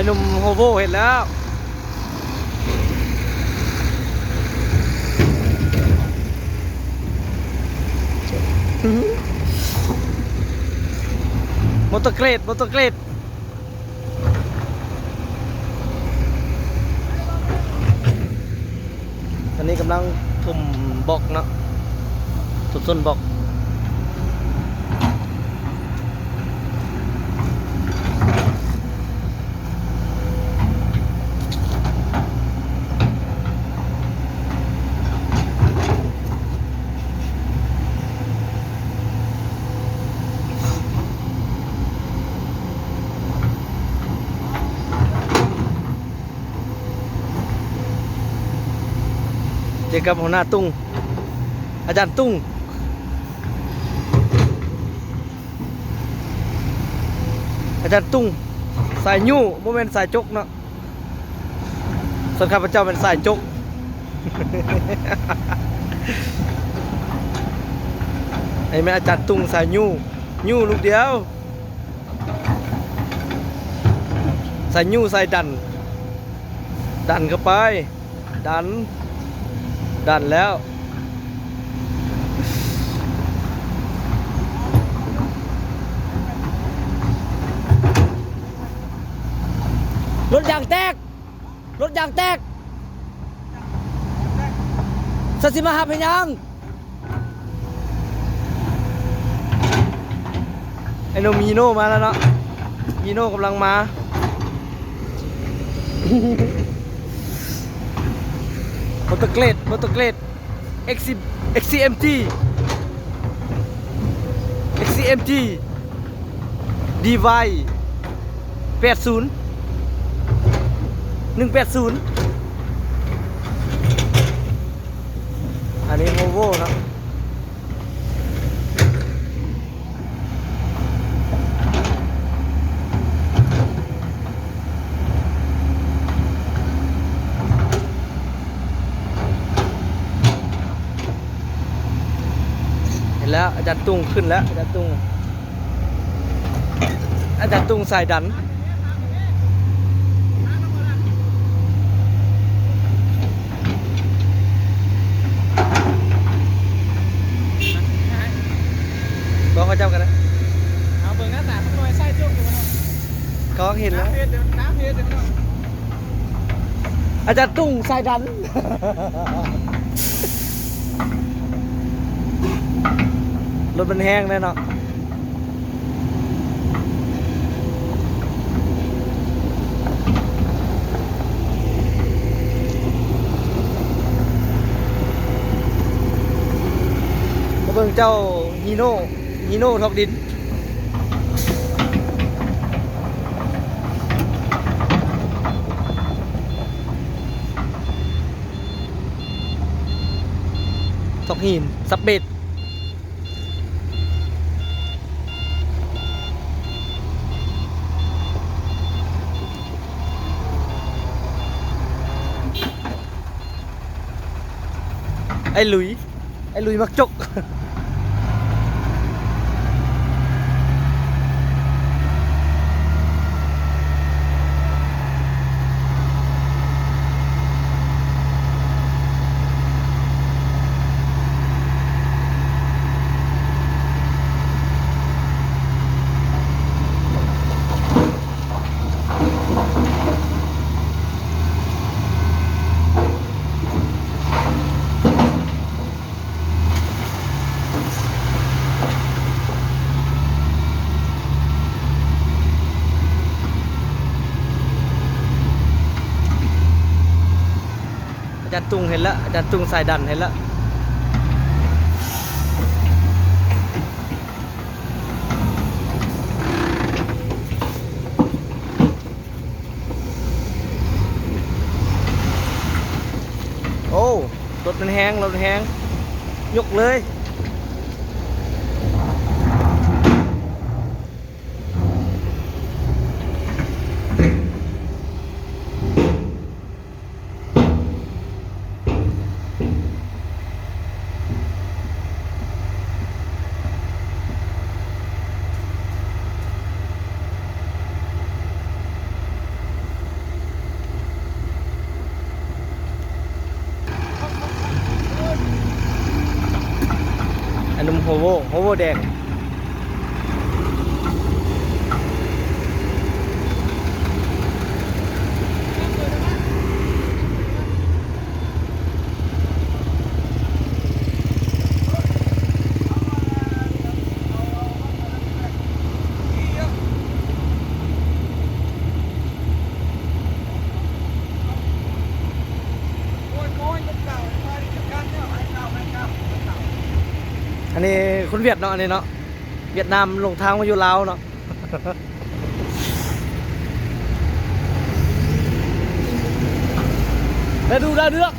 หนุ่มโฮโวเห็นแล้วมอเตอร์เกรดตอนนี้กำลังทุ่มบล็อกเนาะทุบส้นบล็อกเจอกับหัวหน้าตุ้งอาจารย์ตุ้งสายยู่โมเมนต์สายจกเนาะส่วนข้าพเจ้าเป็นสายจก ไอ้แม่อาจารย์ตุ้งสายยู่ลูกเดียวสายยู่สายดันเข้าไปดันแล้วรถยางแตกสัสิมาหาพยังไอ้โนมีโน่มาแล้วเนาะมีโน่กำลังมา มอเตอร์เกรด XCMG DY 80 180อันนี้โฮโวนะเห็นแล้วอาจารย์ตุ้งขึ้นแล้วอาจารย์ตุ้งสายดันบอกเขาเจ้ากันนะเอาเบิ่งหน้าต่างมันหน่อยไส้จุกอยู่มันเขาเห็นแล้วน้ำเพียเดี๋ยวมันอาจารย์ตุ้งสายดัน รถมันแห้งแน่เนาะเบิ่งเจ้าฮีโน่ทอกดินทอกหินสับเบ็ดไอ้หลุยมักจกอาจารย์ตุ้งเห็นแล้วอาจารย์ตุ้งสายดันเห็นแล้วโอ้รถมันแห้งยกเลย โฮโวแดงอันนี้คนเวียดเนาะอันนี้เนาะเวียดนามลงทางมาอยู่ลาวเนาะ ได้ดูได้เลือก